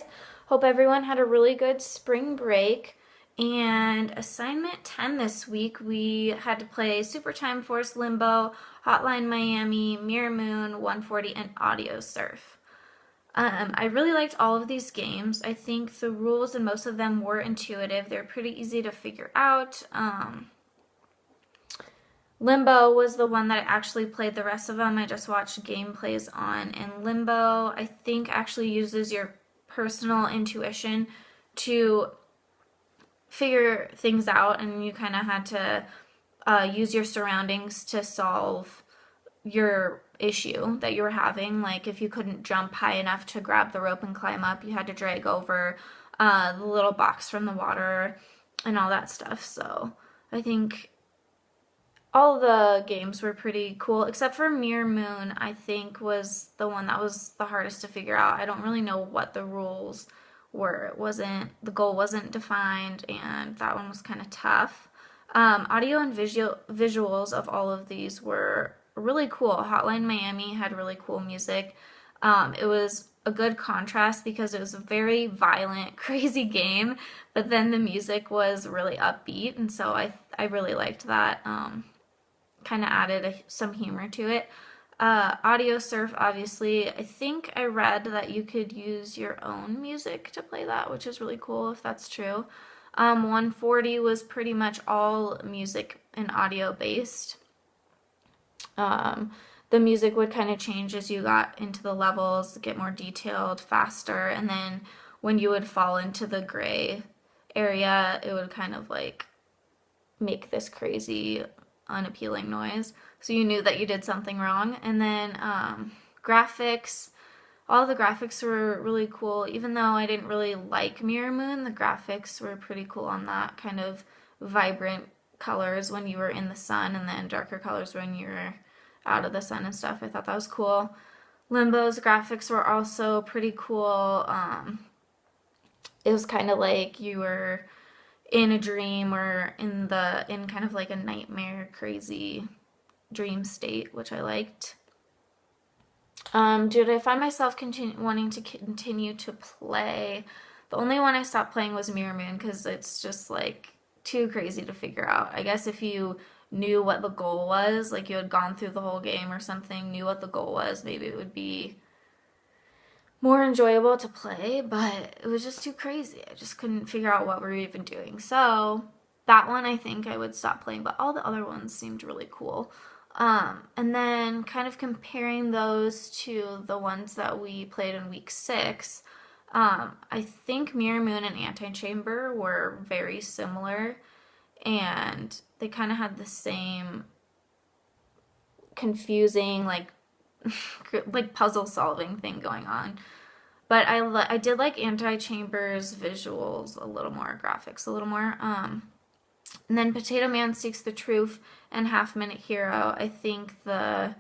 guys. Hope everyone had a really good spring break. And assignment 10 this week, we had to play Super Time Force, Limbo, Hotline Miami, Mirror Moon, 140, and Audio Surf. I really liked all of these games. I think the rules and most of them were intuitive. They're pretty easy to figure out. Limbo was the one that I actually played. The rest of them I just watched gameplays on. And Limbo, I think, actually uses your personal intuition to figure things out, and you kind of had to use your surroundings to solve your issue that you were having. Like if you couldn't jump high enough to grab the rope and climb up, you had to drag over the little box from the water and all that stuff. So I think all the games were pretty cool, except for Mirror Moon, I think was the one that was the hardest to figure out. I don't really know what the rules were. The goal wasn't defined, and that one was kind of tough. Audio and visuals of all of these were really cool. Hotline Miami had really cool music. It was a good contrast because it was a very violent, crazy game, but then the music was really upbeat, and so I really liked that. Kind of added some humor to it. Audio Surf, obviously, I think I read that you could use your own music to play that, which is really cool if that's true. 140 was pretty much all music and audio based. The music would kind of change as you got into the levels, get more detailed, faster, and then when you would fall into the gray area, it would kind of like make this crazy unappealing noise, so you knew that you did something wrong. And then graphics, all the graphics were really cool. Even though I didn't really like Mirror Moon, the graphics were pretty cool on that, kind of vibrant colors when you were in the sun and then darker colors when you were out of the sun and stuff. I thought that was cool. Limbo's graphics were also pretty cool. It was kind of like you were in a dream or in kind of like a nightmare crazy dream state, which I liked. Did I find myself wanting to continue to play? The only one I stopped playing was Mirror Moon because it's just like too crazy to figure out. I guess if you knew what the goal was, like you had gone through the whole game or something, knew what the goal was, maybe it would be more enjoyable to play, but it was just too crazy. I just couldn't figure out what we were even doing. So that one I think I would stop playing, but all the other ones seemed really cool. And then kind of comparing those to the ones that we played in week 6, I think Mirror Moon and Antichamber were very similar, and they kind of had the same confusing like puzzle solving thing going on. But I did like Antichamber's visuals a little more, graphics a little more. And then Potato Man Seeks the Truth and Half Minute Hero, I think the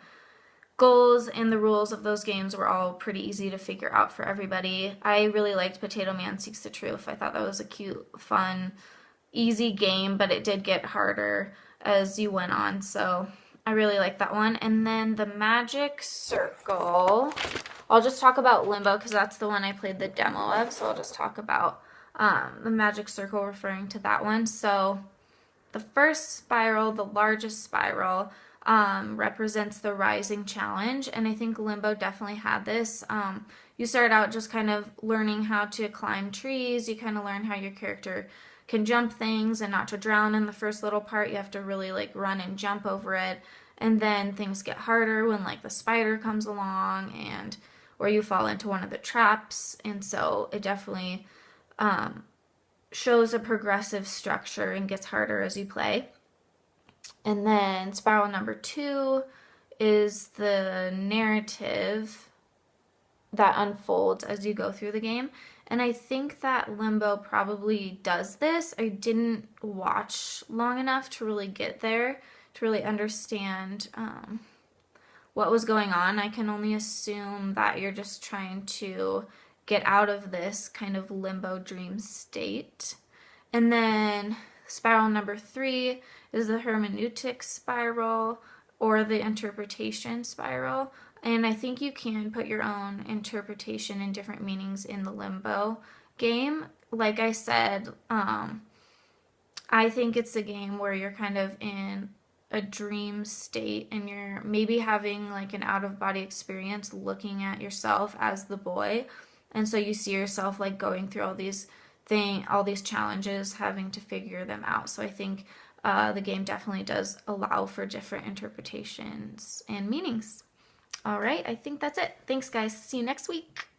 goals and the rules of those games were all pretty easy to figure out for everybody. I really liked Potato Man Seeks the Truth. I thought that was a cute, fun, easy game, but it did get harder as you went on, so I really like that one. And then the Magic Circle, I'll just talk about Limbo because that's the one I played the demo of, so I'll just talk about the Magic Circle referring to that one. So the first spiral, the largest spiral, represents the Rising Challenge, and I think Limbo definitely had this. You start out just kind of learning how to climb trees, you kind of learn how your character can jump things and not to drown in the first little part. You have to really like run and jump over it, and then things get harder when like the spider comes along and or you fall into one of the traps, and so it definitely shows a progressive structure and gets harder as you play. And then spiral number 2 is the narrative that unfolds as you go through the game. And I think that Limbo probably does this. I didn't watch long enough to really get there, to really understand what was going on. I can only assume that you're just trying to get out of this kind of limbo dream state. And then spiral number 3 is the hermeneutic spiral or the interpretation spiral. And I think you can put your own interpretation and different meanings in the Limbo game. Like I said, I think it's a game where you're kind of in a dream state and you're maybe having like an out of body experience looking at yourself as the boy. And so you see yourself like going through all these challenges, having to figure them out. So I think the game definitely does allow for different interpretations and meanings. All right, I think that's it. Thanks, guys. See you next week.